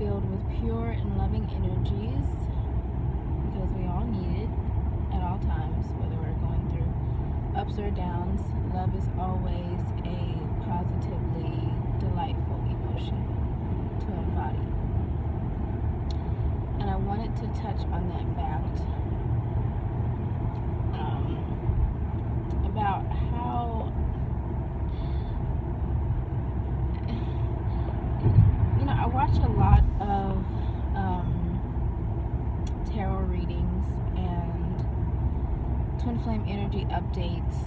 filled with pure and loving energies, because we all need it at all times, whether we're going through ups or downs. Love is always a positively delightful emotion to embody. And I wanted to touch on that fact about how, I watch a lot of tarot readings and twin flame energy updates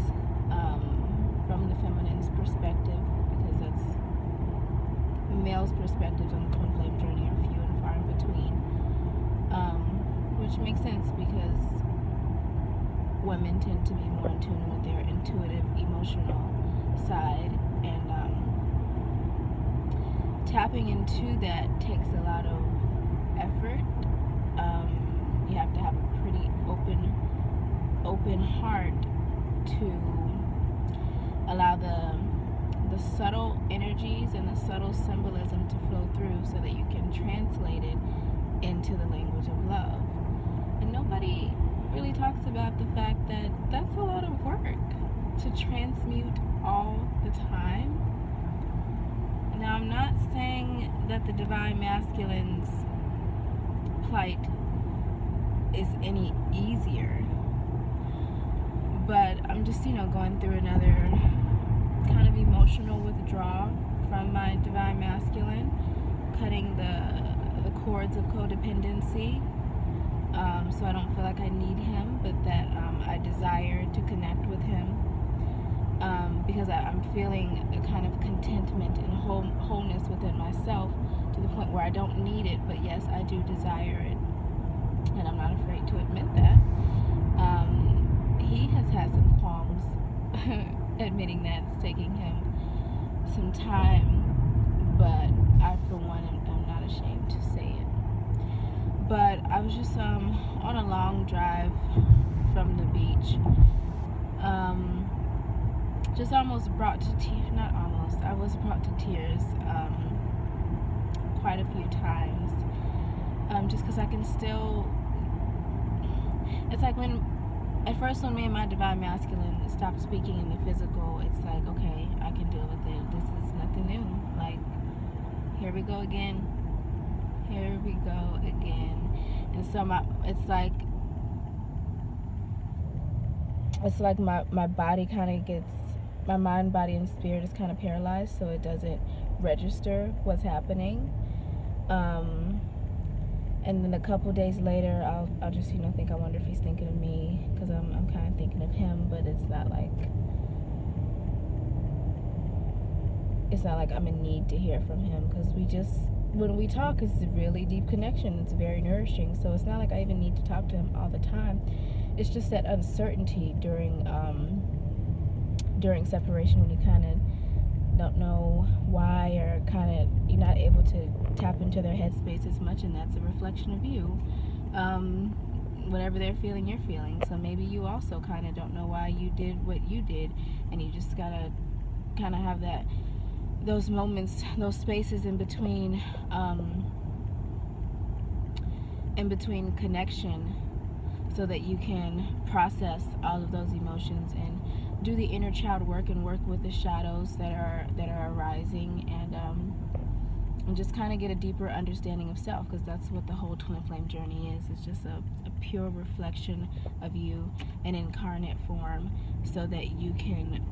from the feminine's perspective, because that's male's perspectives on the twin flame journey are few and far in between, which makes sense because women tend to be more in tune with their intuitive, emotional side, and tapping into that takes a lot of effort. You have to have a pretty open heart to allow the subtle energies and the subtle symbolism to flow through, so that you can translate it into the language of love. And nobody really talks about the fact that that's a lot of work to transmute all the time. Now, I'm not saying that the divine masculine's plight is any easier, but I'm just, going through another kind of emotional withdrawal from my divine masculine, cutting the cords of codependency, so I don't feel like I need him, but that I desire to connect with him, because I'm feeling a kind of contentment and wholeness within myself, to the point where I don't need it, but yes, I do desire it, and I'm not afraid to admit that. He has had some qualms admitting that. It's taking him some time, but I, for one, am not ashamed to say it. But I was just on a long drive from the beach, just almost brought to tears, not almost, I was brought to tears quite a few times, just because I can still, it's like at first when me and my divine masculine stopped speaking in the physical, it's like, okay, I can deal with it, this is nothing new, like, here we go again, and so it's like my body kind of gets, my mind, body, and spirit is kind of paralyzed, so it doesn't register what's happening. And then a couple days later, I'll just think, I wonder if he's thinking of me, because I'm kind of thinking of him, but it's not like I'm in need to hear from him, because when we talk, it's a really deep connection. It's very nourishing, so it's not like I even need to talk to him all the time. It's just that uncertainty during separation, when you kind of don't know why, or kind of you're not able to tap into their headspace as much, and that's a reflection of you. Whatever they're feeling, you're feeling. So maybe you also kind of don't know why you did what you did, and you just gotta kind of have those moments, those spaces in between connection, so that you can process all of those emotions and do the inner child work and work with the shadows that are arising, and just kind of get a deeper understanding of self, because that's what the whole twin flame journey is. It's just a pure reflection of you in incarnate form, so that you can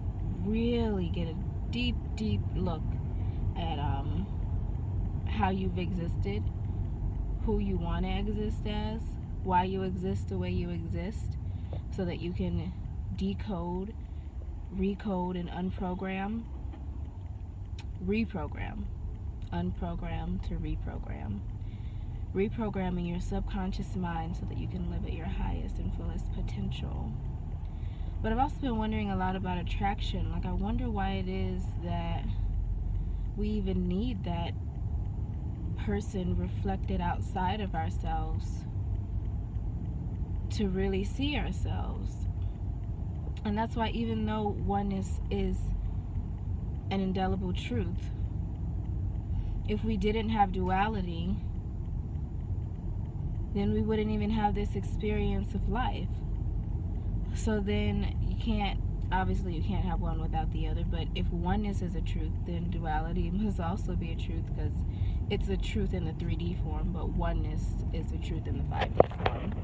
really get a deep look at how you've existed, who you want to exist as, why you exist the way you exist, so that you can decode, recode, and unprogram, unprogram to reprogram, reprogramming your subconscious mind so that you can live at your highest and fullest potential. But I've also been wondering a lot about attraction. Like, I wonder why it is that we even need that person reflected outside of ourselves to really see ourselves. And that's why, even though oneness is an indelible truth, if we didn't have duality, then we wouldn't even have this experience of life. So then you can't have one without the other, but if oneness is a truth, then duality must also be a truth, because it's a truth in the 3D form, but oneness is a truth in the 5D form.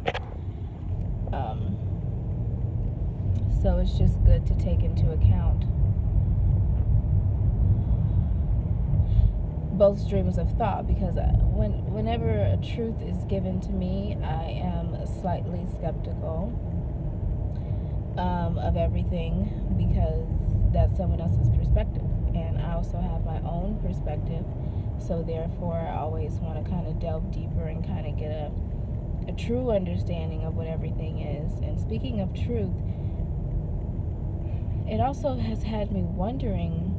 So it's just good to take into account both streams of thought, because whenever a truth is given to me, I am slightly skeptical of everything, because that's someone else's perspective, and I also have my own perspective. So therefore, I always want to kind of delve deeper and kind of get a true understanding of what everything is. And speaking of truth, it also has had me wondering,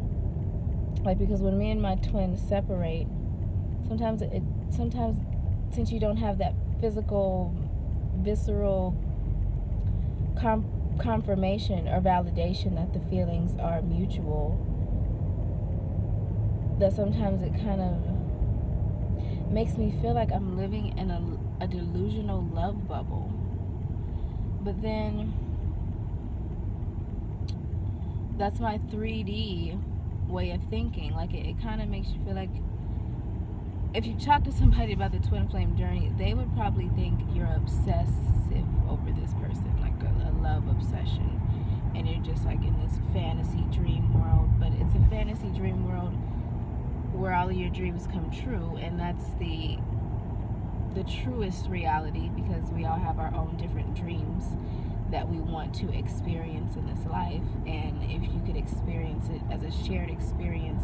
like, because when me and my twin separate, sometimes since you don't have that physical, visceral confirmation or validation that the feelings are mutual, that sometimes it kind of makes me feel like I'm living in a delusional love bubble. But then that's my 3D way of thinking. Like, it kind of makes you feel like, if you talk to somebody about the twin flame journey, they would probably think you're obsessive over this person, like a love obsession, and you're just like in this fantasy dream world. But it's a fantasy dream world where all of your dreams come true, and that's the truest reality, because we all have our own different dreams that we want to experience in this life. And if you could experience it as a shared experience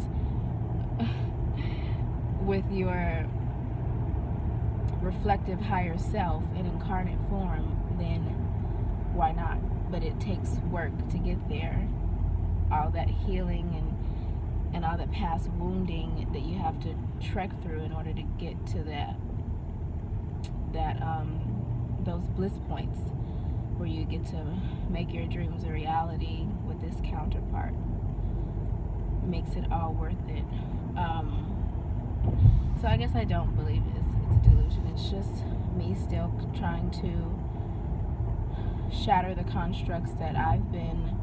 with your reflective higher self in incarnate form, then why not? But it takes work to get there. All that healing and all the past wounding that you have to trek through in order to get to those bliss points where you get to make your dreams a reality with this counterpart, makes it all worth it. So I guess I don't believe it's a delusion. It's just me still trying to shatter the constructs that I've been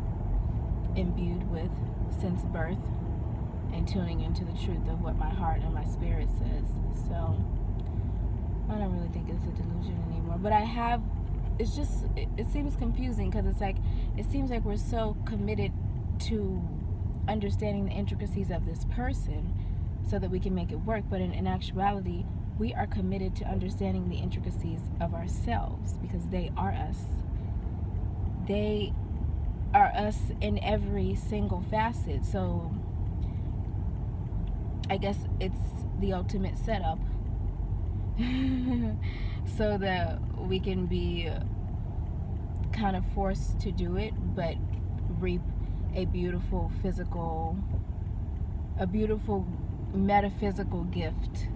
imbued with since birth, and tuning into the truth of what my heart and my spirit says. So I don't really think it's a delusion anymore. But it seems confusing, because it's like, it seems like we're so committed to understanding the intricacies of this person so that we can make it work. But in actuality, we are committed to understanding the intricacies of ourselves, because they are us. They are us in every single facet. So I guess it's the ultimate setup so that we can be kind of forced to do it, but reap a beautiful metaphysical gift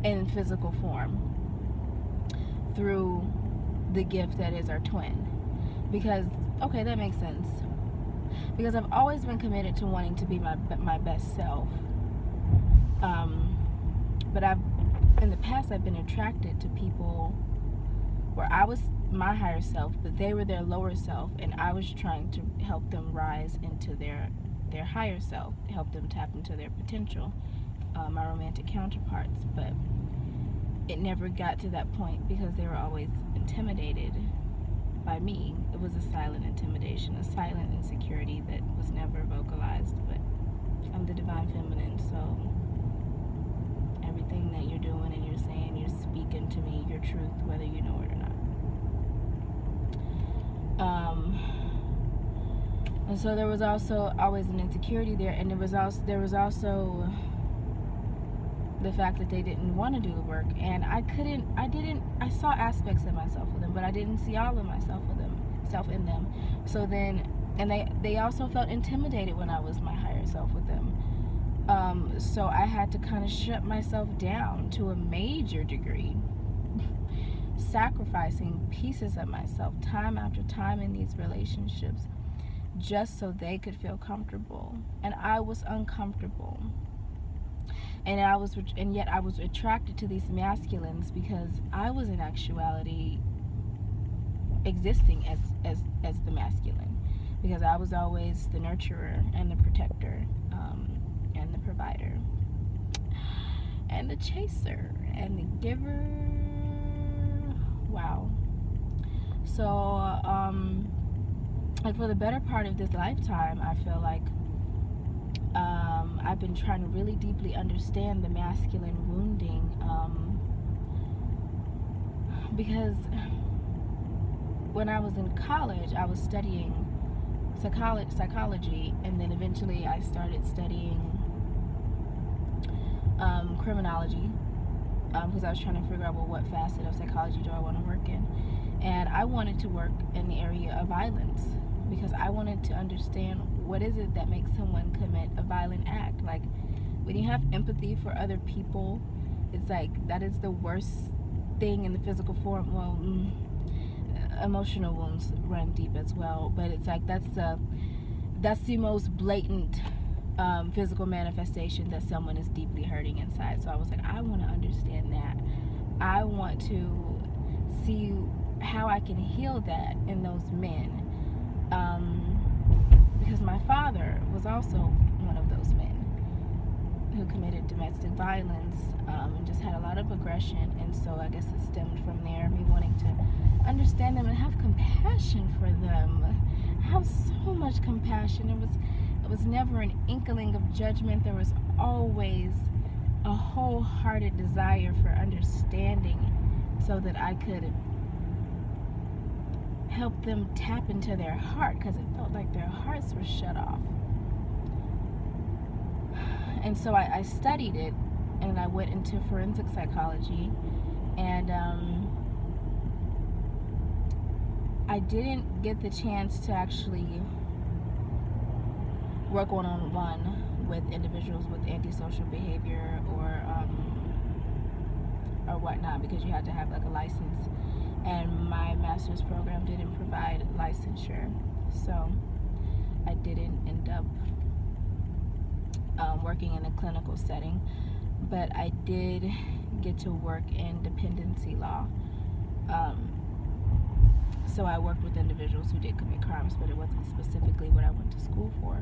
in physical form through the gift that is our twin. Because, okay, that makes sense. Because I've always been committed to wanting to be my best self. But in the past, I've been attracted to people where I was my higher self, but they were their lower self, and I was trying to help them rise into their higher self, help them tap into their potential, my romantic counterparts. But it never got to that point, because they were always intimidated by me. It was a silent intimidation, a silent insecurity that was never vocalized. But I'm the divine feminine, so everything that you're doing and you're saying, you're speaking to me your truth, whether you know it or not. And so there was also always an insecurity there, and there was also the fact that they didn't want to do the work, and I saw aspects of myself with them, but I didn't see all of myself in them. So then, and they also felt intimidated when I was my higher self with them. So I had to kind of shut myself down to a major degree, sacrificing pieces of myself time after time in these relationships, just so they could feel comfortable. And I was uncomfortable, and yet I was attracted to these masculines because I was in actuality existing as the masculine, because I was always the nurturer and the protector, and the provider and the chaser and the giver. Wow. So like for the better part of this lifetime, I feel like I've been trying to really deeply understand the masculine wounding, because when I was in college, I was studying psychology, and then eventually I started studying criminology, because I was trying to figure out, well, what facet of psychology do I want to work in. And I wanted to work in the area of violence, because I wanted to understand what is it that makes someone commit a violent act. Like, when you have empathy for other people, it's like that is the worst thing in the physical form. Well, emotional wounds run deep as well, but it's like that's the most blatant physical manifestation that someone is deeply hurting inside. So I was like, I want to understand that. I want to see how I can heal that in those men, because my father was also one of those men who committed domestic violence, and just had a lot of aggression. And so I guess it stemmed from there, me wanting to understand them and have compassion for them. Have so much compassion. It was never an inkling of judgment. There was always a wholehearted desire for understanding, so that I could help them tap into their heart, because it felt like their hearts were shut off. And so I studied it, and I went into forensic psychology, and I didn't get the chance to actually work one-on-one with individuals with antisocial behavior or whatnot, because you had to have like a license, and my master's program didn't provide licensure, so I didn't end up working in a clinical setting. But I did get to work in dependency law. So I worked with individuals who did commit crimes, but it wasn't specifically what I went to school for.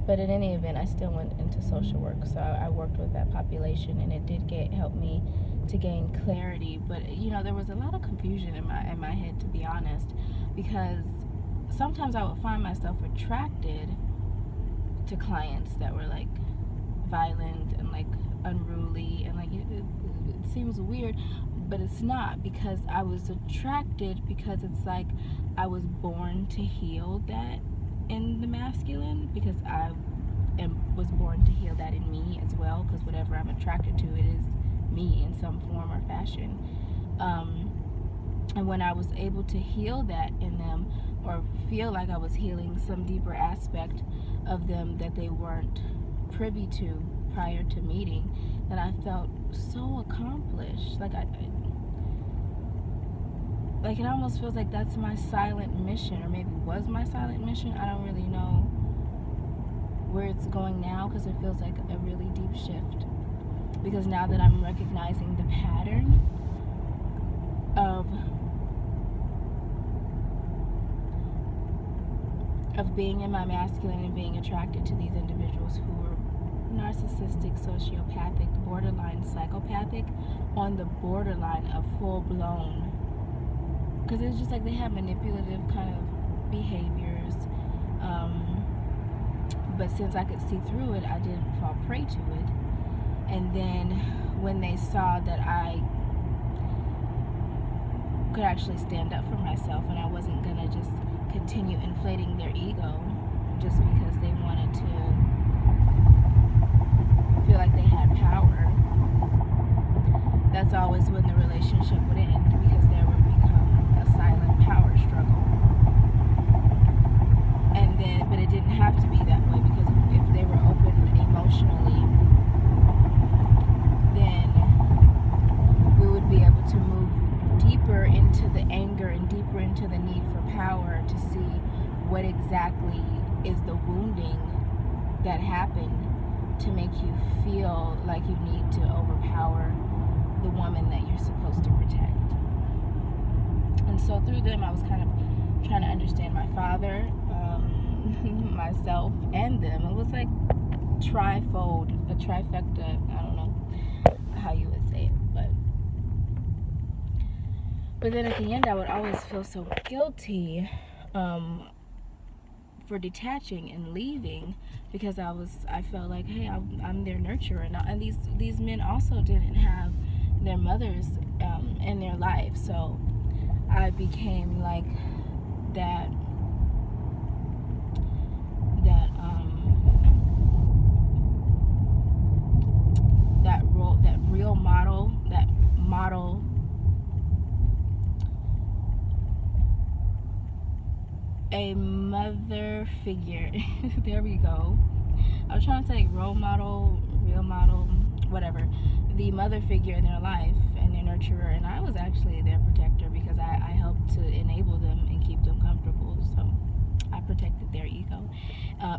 But in any event, I still went into social work, so I worked with that population, and it did help me to gain clarity. But there was a lot of confusion in my head, to be honest, because sometimes I would find myself attracted to clients that were like violent and like unruly, and like it seems weird, but it's not, because I was attracted because it's like I was born to heal that in the masculine, because I was born to heal that in me as well, because whatever I'm attracted to, it is me in some form or fashion. And when I was able to heal that in them, or feel like I was healing some deeper aspect of them that they weren't privy to prior to meeting, then I felt so accomplished. Like it almost feels like that's my silent mission, or maybe was my silent mission. I don't really know where it's going now, because it feels like a really deep shift. Because now that I'm recognizing the pattern of being in my masculine and being attracted to these individuals who were narcissistic, sociopathic, borderline psychopathic, on the borderline of full-blown, because it's just like they have manipulative kind of behaviors, but since I could see through it, I didn't fall prey to it. And then when they saw that I could actually stand up for myself, and I wasn't gonna just continue inflating their ego just because they wanted to feel like they had power, that's always when the relationship would end, because there would become a silent power struggle. And then, but it didn't have to be that way, because if they were open emotionally, then we would be able to move deeper into the anger and deeper into to the need for power to see what exactly is the wounding that happened to make you feel like you need to overpower the woman that you're supposed to protect. And so through them, I was kind of trying to understand my father, myself, and them. It was like trifold, a trifecta. I don't know how you would say it, but then at the end, I would always feel so guilty for detaching and leaving, because I felt like, hey, I'm their nurturer, and these men also didn't have their mothers in their life, so I became like that role, that real model, a mother figure. There we go. I was trying to say role model, real model, whatever. The mother figure in their life and their nurturer, and I was actually their protector because I helped to enable them and keep them comfortable. So I protected their ego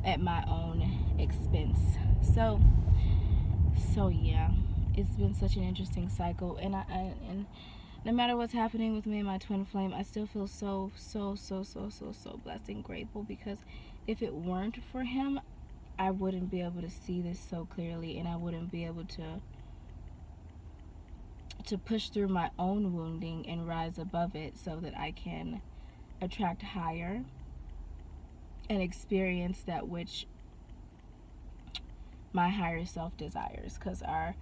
at my own expense. So yeah, it's been such an interesting cycle, and and no matter what's happening with me and my twin flame, I still feel so blessed and grateful, because if it weren't for him, I wouldn't be able to see this so clearly, and I wouldn't be able to push through my own wounding and rise above it so that I can attract higher and experience that which my higher self desires, because our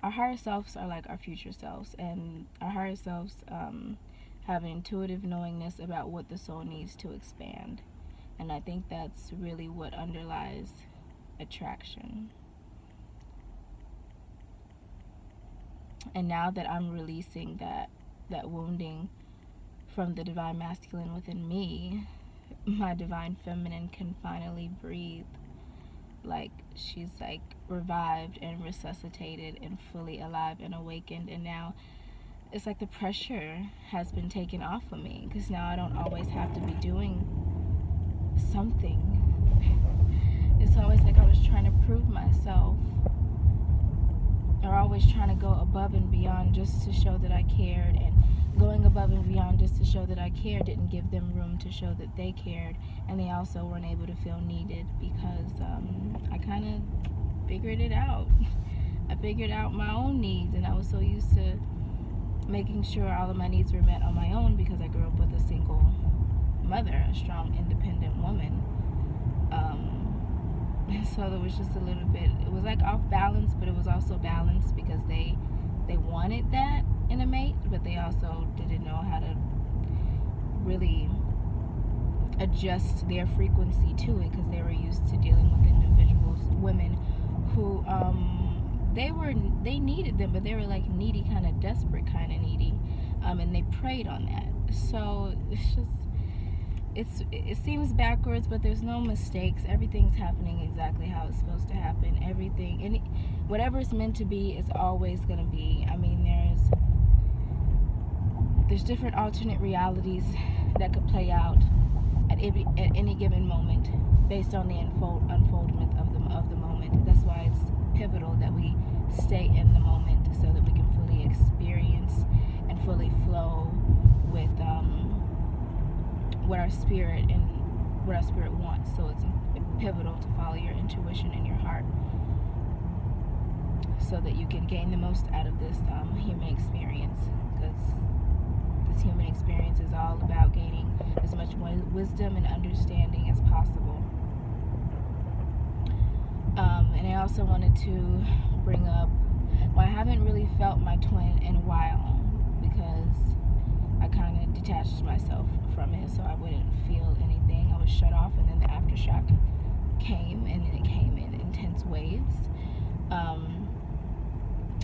higher selves are like our future selves, and our higher selves have an intuitive knowingness about what the soul needs to expand. And I think that's really what underlies attraction. And now that I'm releasing that wounding from the divine masculine within me, my divine feminine can finally breathe. Like she's like revived and resuscitated and fully alive and awakened, and now it's like the pressure has been taken off of me, because now I don't always have to be doing something. It's always like I was trying to prove myself, or always trying to go above and beyond just to show that I cared, and going above and beyond just to show that I cared didn't give them room to show that they cared, and they also weren't able to feel needed, because I kind of figured it out. I figured out my own needs, and I was so used to making sure all of my needs were met on my own, because I grew up with a single mother, a strong, independent woman. So there was just a little bit, it was like off balance, but it was also balanced, because they wanted that in a mate, but they also didn't know how to really adjust their frequency to it, because they were used to dealing with individuals, women who they needed them, but they were like needy, kind of desperate kind of needy, and they preyed on that. So it's just, it seems backwards, but there's no mistakes. Everything's happening exactly how it's supposed to happen. Everything, and whatever it's meant to be is always going to be. I mean, there's different alternate realities that could play out at any given moment, based on the unfoldment of the moment. That's why it's pivotal that we stay in the moment, so that we can fully experience and fully flow with what our spirit wants. So it's pivotal to follow your intuition and your heart, so that you can gain the most out of this human experience, because this human experience is all about gaining as much wisdom and understanding as possible. And I also wanted to bring up, well, I haven't really felt my twin in a while, because I kind of detached myself from it, so I wouldn't feel anything. I was shut off, and then the aftershock came, and then it came in intense waves.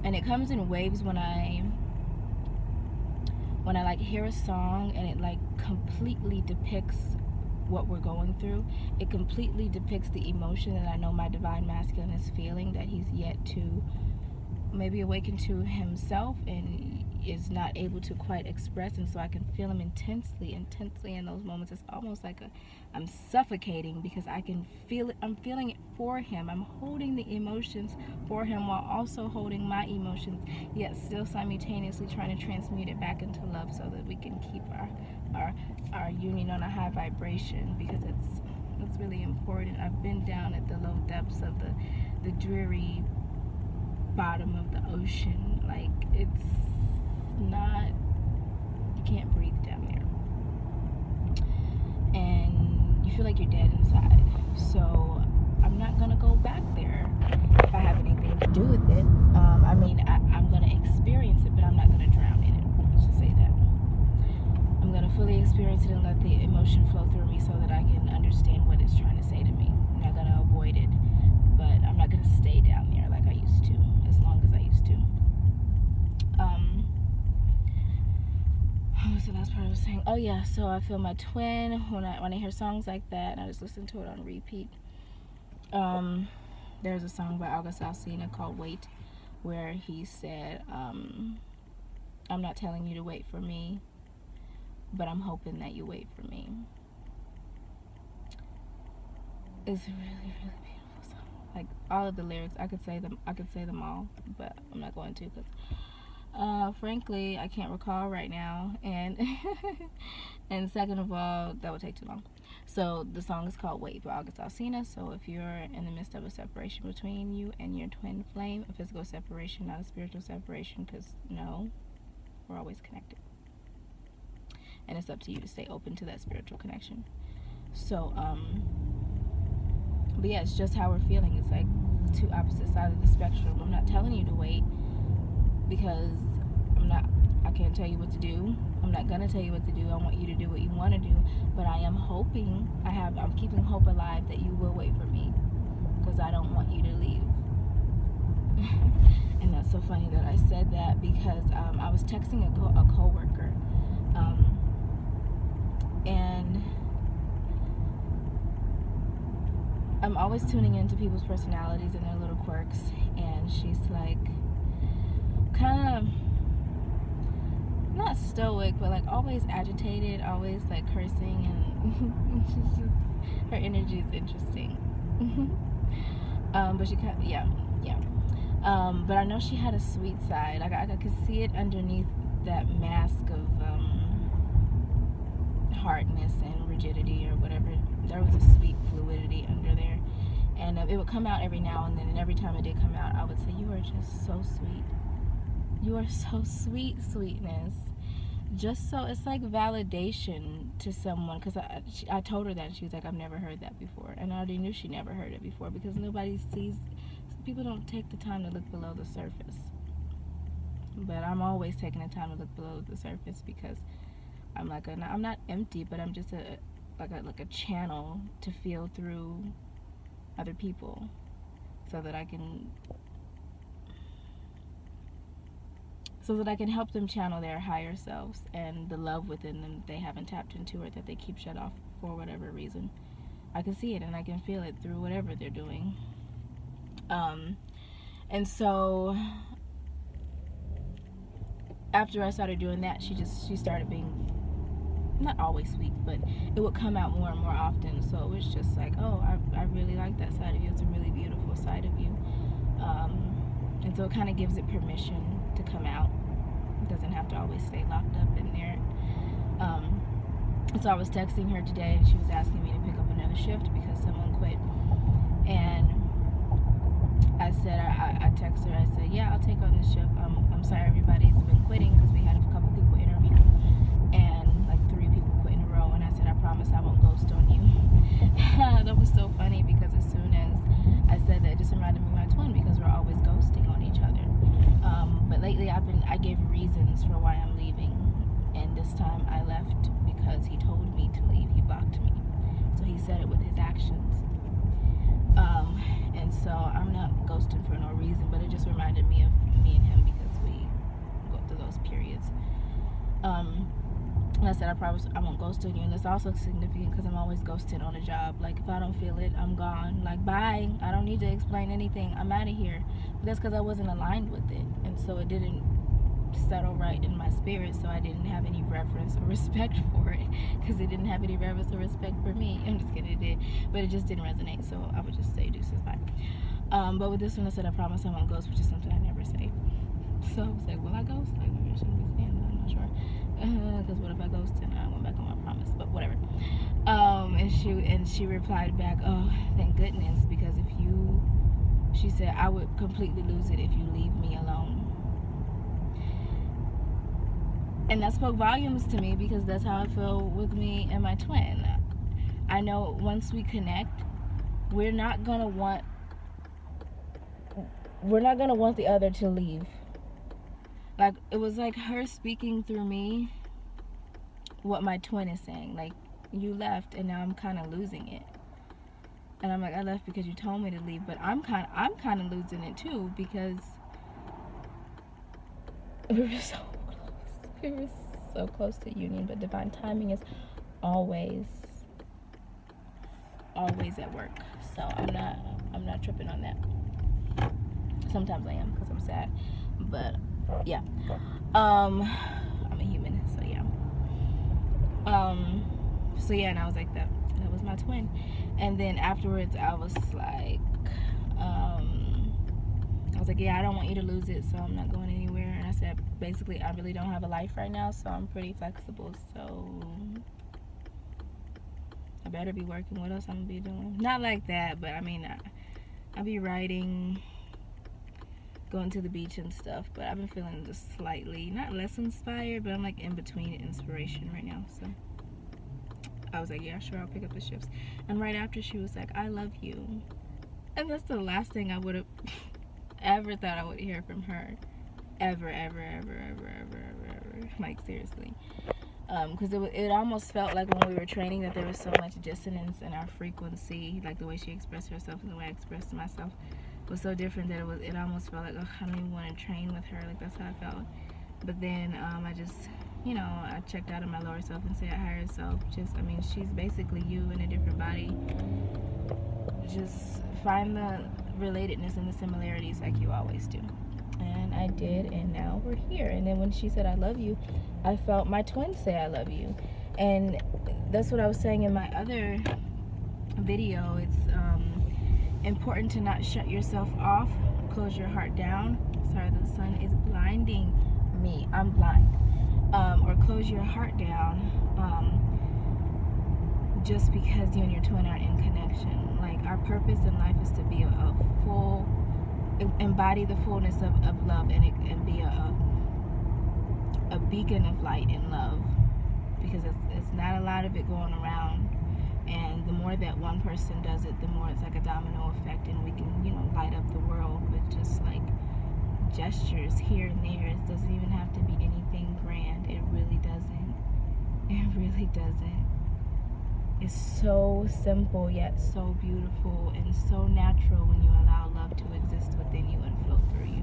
And it comes in waves when I like hear a song and it like completely depicts what we're going through. It completely depicts the emotion that I know my divine masculine is feeling, that he's yet to maybe awaken to himself, and is not able to quite express, and so I can feel him intensely in those moments. It's almost like I'm suffocating because I can feel it. I'm feeling it for him. I'm holding the emotions for him while also holding my emotions, yet still simultaneously trying to transmute it back into love so that we can keep our union on a high vibration, because it's really important. I've been down at the low depths of the dreary bottom of the ocean. Like, it's not, you can't breathe down there, and you feel like you're dead inside. So I'm not gonna go back there if I have anything to do with it. I'm gonna experience it, but I'm not gonna drown in it. Let's just say that. I'm gonna fully experience it and let the emotion flow through me so that I can understand what it's trying to say to me. I'm not gonna avoid it, but I'm not gonna stay down there like I used to, as long as I used to. What was the last part I was saying? Oh yeah, so I feel my twin when I hear songs like that, and I just listen to it on repeat. There's a song by August Alsina called Wait, where he said, I'm not telling you to wait for me, but I'm hoping that you wait for me. It's a really, really beautiful song. Like, all of the lyrics, I could say them all, but I'm not going to, because frankly, I can't recall right now, and and second of all, that would take too long. So the song is called Wait by August Alsina. So if you're in the midst of a separation between you and your twin flame, a physical separation, not a spiritual separation, because no, we're always connected, and it's up to you to stay open to that spiritual connection. So but yeah, it's just how we're feeling. It's like two opposite sides of the spectrum. I'm not telling you to wait, because I can't tell you what to do. I'm not gonna tell you what to do. I want you to do what you want to do, but I am hoping, I'm keeping hope alive that you will wait for me, because I don't want you to leave. And that's so funny that I said that, because I was texting a coworker, and I'm always tuning into people's personalities and their little quirks, and she's like, kind of not stoic, but like always agitated, always like cursing, and she's just, her energy is interesting. But she kind of, yeah. But I know she had a sweet side. Like, I could see it underneath that mask of hardness and rigidity or whatever. There was a sweet fluidity under there, and it would come out every now and then, and every time it did come out, I would say, you are just so sweet. You are so sweet, sweetness. Just so, it's like validation to someone, because I told her that, and she was like, I've never heard that before. And I already knew she never heard it before, because nobody sees, people don't take the time to look below the surface. But I'm always taking the time to look below the surface, because I'm not empty, but I'm just like a channel to feel through other people, so that I can help them channel their higher selves and the love within them that they haven't tapped into, or that they keep shut off for whatever reason. I can see it and I can feel it through whatever they're doing. And so after I started doing that, she started being not always sweet, but it would come out more and more often. So it was just like, oh, I really like that side of you. It's a really beautiful side of you. And so it kind of gives it permission to come out. It doesn't have to always stay locked up in there. So I was texting her today, and she was asking me to pick up another shift because someone quit. And I said, I texted her, I said, yeah, I'll take on this shift. I'm sorry everybody's been quitting, because we had a couple people interview, and like 3 people quit in a row. And I said, I promise I won't ghost on you. That was so funny, because as soon as I said that, it just reminded me of my twin, because we're always ghosting on each other. But lately I gave reasons for why I'm leaving, and this time I left because he told me to leave. He blocked me, so he said it with his actions. And so I'm not ghosting for no reason, but it just reminded me of me and him, because we go through those periods. And I said, I promise I won't ghost on you. And it's also significant because I'm always ghosted on a job. Like, if I don't feel it, I'm gone. Like, bye. I don't need to explain anything. I'm out of here. But that's because I wasn't aligned with it. And so it didn't settle right in my spirit, so I didn't have any reverence or respect for it, because it didn't have any reverence or respect for me. I'm just kidding, it did, but it just didn't resonate, so I would just say deuces, bye. But with this one, I said I promise I won't ghost, which is something I never say. So I was like, will I ghost? Like, maybe I shouldn't be saying that, I'm not sure, because what if I ghost and I went back on my promise, but whatever. And she replied back, oh, thank goodness, because she said, I would completely lose it if you leave me alone. And that spoke volumes to me, because that's how I feel with me and my twin. I know once we connect, we're not gonna want the other to leave. Like, it was like her speaking through me what my twin is saying. Like, you left and now I'm kind of losing it. And I'm like, I left because you told me to leave, but I'm kind of losing it too, because we were so close. We were so close to union, but divine timing is always at work. So I'm not tripping on that. Sometimes I am, because I'm sad, but yeah. I'm a human, so yeah. So yeah, and I was like, that was my twin. And then afterwards I was like, yeah, I don't want you to lose it, so I'm not going anywhere. And I said, basically, I really don't have a life right now, so I'm pretty flexible, so I better be working. What else I'm gonna be doing? Not like that, but I mean, I'll be writing, going to the beach and stuff, but I've been feeling just slightly, not less inspired, but I'm like in between inspiration right now, so I was like, yeah, sure, I'll pick up the shifts. And right after, she was like, I love you. And that's the last thing I would have ever thought I would hear from her. Ever. Like, seriously. Because it almost felt like when we were training that there was so much dissonance in our frequency. Like, the way she expressed herself and the way I expressed myself was so different that it almost felt like, oh, I don't even want to train with her. Like, that's how I felt. But then I just, I checked out of my lower self and said higher self. She's basically you in a different body. Just find the relatedness and the similarities like you always do. And I did, and now we're here. And then when she said I love you, I felt my twin say I love you. And that's what I was saying in my other video. It's important to not shut yourself off. Close your heart down. Sorry, the sun is blinding me. I'm blind. Or close your heart down just because you and your twin are in connection. Like, our purpose in life is to be embody the fullness of love, and be a beacon of light and love, because it's not a lot of it going around, and the more that one person does it, the more it's like a domino effect, and we can light up the world with just like gestures here and there. It doesn't even have to be anything grand. It really doesn't. It's so simple yet so beautiful, and so natural when you allow love to exist within you and flow through you.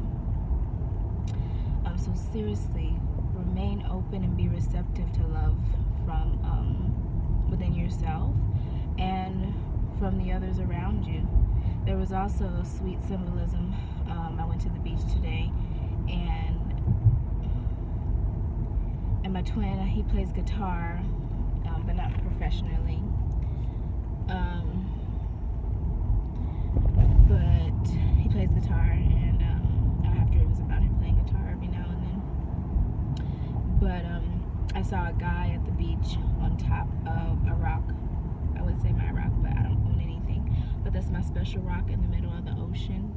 So seriously, remain open and be receptive to love from within yourself and from the others around you. There was also a sweet symbolism. I went to the beach today, and my twin, he plays guitar, but not professionally. But he plays guitar, and I have dreams about him playing guitar every now and then. But I saw a guy at the beach on top of a rock. I would say my rock, but I don't own anything. But that's my special rock in the middle of the ocean.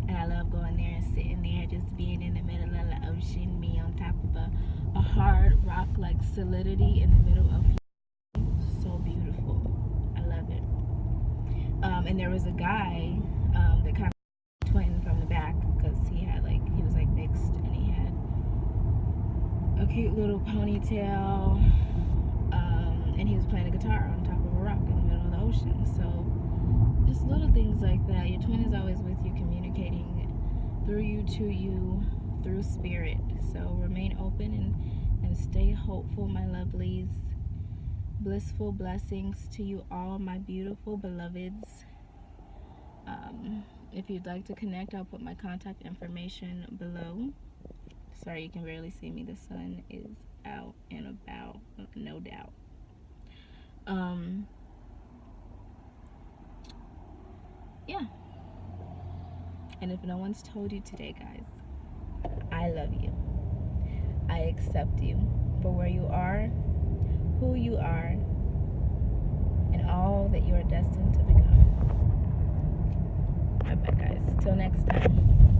And I love going there and sitting there, just being in the middle of the ocean, me on top of a hard rock, like solidity in the middle of so beautiful. I love it. And there was a guy that kind of twin from the back, because he was like mixed, and he had a cute little ponytail, and he was playing a guitar on top of a rock in the middle of the ocean. So just little things like that. Your twin is always with you, communicating through you, to you, through spirit. So remain open and stay hopeful, my lovelies. Blissful blessings to you all, my beautiful beloveds. If you'd like to connect, I'll put my contact information below. Sorry, you can barely see me. The sun is out and about, no doubt. Yeah. And if no one's told you today, guys, I love you. I accept you for where you are, who you are, and all that you are destined to become. Bye bye, guys. Till next time.